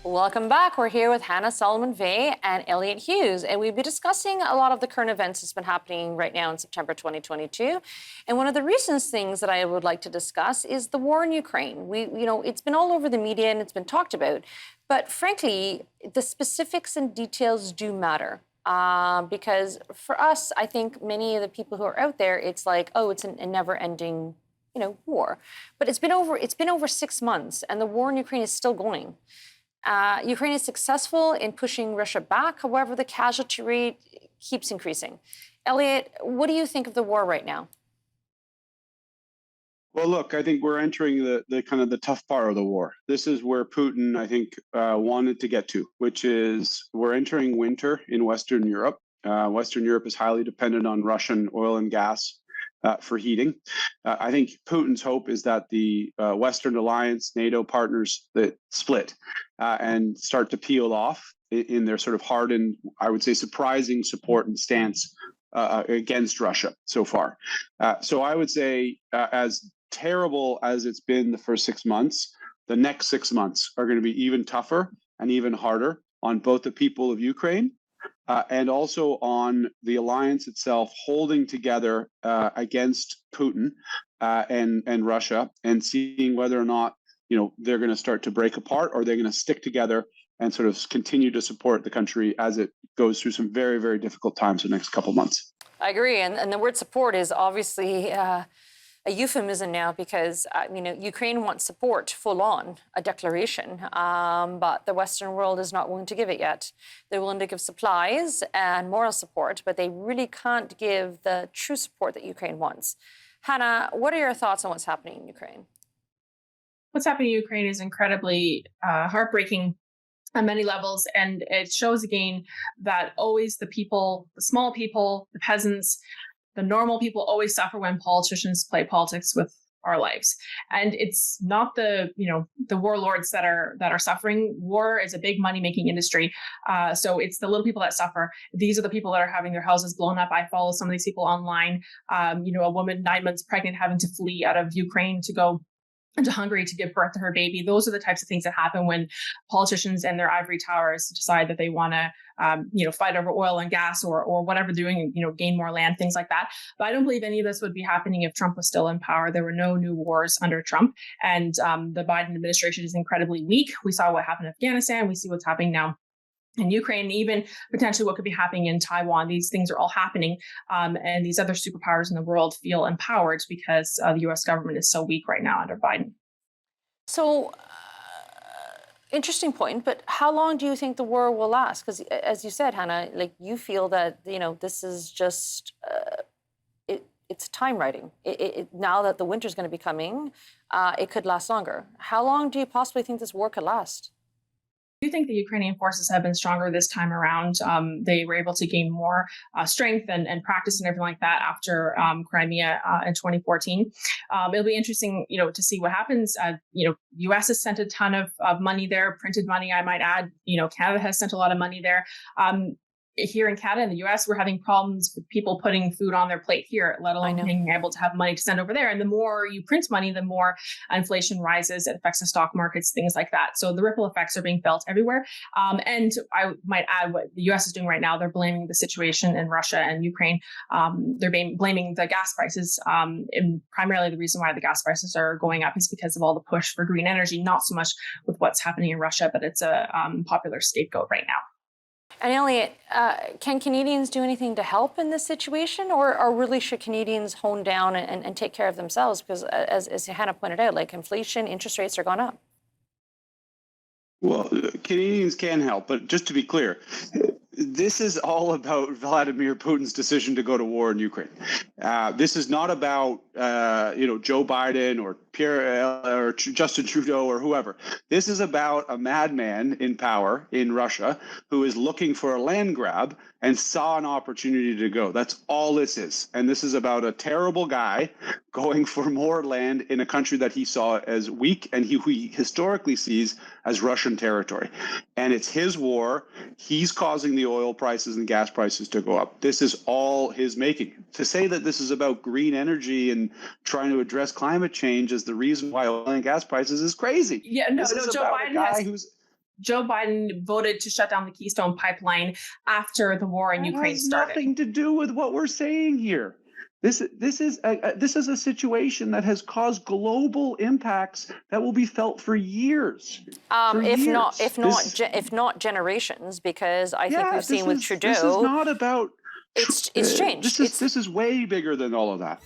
Welcome back. We're here with Hannah Salamon-Vegh and Elliot Hughes, and we'll be discussing a lot of the current events that's been happening right now in September 2022. And one of the recent things that I would like to discuss is the war in Ukraine. It's been all over the media and it's been talked about, but frankly, the specifics and details do matter. Because for us, I think many of the people who are out there, it's like, oh, it's a never-ending, war. But it's been over 6 months, and the war in Ukraine is still going. Ukraine is successful in pushing Russia back. However, the casualty rate keeps increasing. Elliot, what do you think of the war right now? Well, look, I think we're entering the kind of the tough part of the war. This is where Putin, I think, wanted to get to, which is we're entering winter in Western Europe. Western Europe is highly dependent on Russian oil and gas for heating. I think Putin's hope is that the Western alliance, NATO partners that split and start to peel off in their sort of hardened, I would say, surprising support and stance against Russia so far. So I would say, as terrible as it's been the first 6 months, the next 6 months are going to be even tougher and even harder on both the people of Ukraine and also on the alliance itself holding together against Putin and Russia, and seeing whether or not they're going to start to break apart, or they're going to stick together and sort of continue to support the country as it goes through some very, very difficult times the next couple of months. I agree, and the word support is obviously a euphemism now, because Ukraine wants support, full on, a declaration, but the Western world is not willing to give it yet. They're willing to give supplies and moral support, but they really can't give the true support that Ukraine wants. Hannah, what are your thoughts on what's happening in Ukraine? What's happening in Ukraine is incredibly heartbreaking on many levels, and it shows again that always the people, the small people, the peasants, the normal people always suffer when politicians play politics with our lives. And it's not the warlords that are suffering. War is a big money making industry, so it's the little people that suffer. These are the people that are having their houses blown up. I follow some of these people online. A woman 9 months pregnant having to flee out of Ukraine to go into Hungary to give birth to her baby. Those are the types of things that happen when politicians and their ivory towers decide that they want to, fight over oil and gas or whatever they're doing, gain more land, things like that. But I don't believe any of this would be happening if Trump was still in power. There were no new wars under Trump, and the Biden administration is incredibly weak. We saw what happened in Afghanistan. We see what's happening now in Ukraine, even potentially what could be happening in Taiwan. These things are all happening, and these other superpowers in the world feel empowered because the U.S. government is so weak right now under Biden. So, interesting point, but how long do you think the war will last? Because as you said, Hannah, you feel that, this is just, it's time writing. Now that the winter's going to be coming, it could last longer. How long do you possibly think this war could last? I do think the Ukrainian forces have been stronger this time around. They were able to gain more strength and practice and everything like that after Crimea in 2014. It'll be interesting, to see what happens. U.S. has sent a ton of money there, printed money, I might add. Canada has sent a lot of money there. Here in Canada and the US, we're having problems with people putting food on their plate here, let alone being able to have money to send over there. And the more you print money, the more inflation rises. It affects the stock markets, things like that. So the ripple effects are being felt everywhere. And I might add what the US is doing right now. They're blaming the situation in Russia and Ukraine. They're blaming the gas prices. And primarily the reason why the gas prices are going up is because of all the push for green energy, not so much with what's happening in Russia, but it's a popular scapegoat right now. And Elliot, can Canadians do anything to help in this situation, or really should Canadians hone down and take care of themselves? Because as Hannah pointed out, inflation, interest rates are gone up. Well, Canadians can help, but just to be clear, this is all about Vladimir Putin's decision to go to war in Ukraine. This is not about Joe Biden or or Justin Trudeau or whoever. This is about a madman in power in Russia who is looking for a land grab and saw an opportunity to go. That's all this is. And this is about a terrible guy going for more land in a country that he saw as weak and he historically sees as Russian territory. And it's his war. He's causing the oil prices and gas prices to go up. This is all his making. To say that this is about green energy and trying to address climate change as the reason why oil and gas prices is crazy. Yeah, no, Joe Biden has Joe Biden voted to shut down the Keystone Pipeline after the war in Ukraine started. It has nothing to do with what we're saying here. This is a situation that has caused global impacts that will be felt for years. If not generations, because I think we've seen with Trudeau. This is not about. It's changed. This is way bigger than all of that.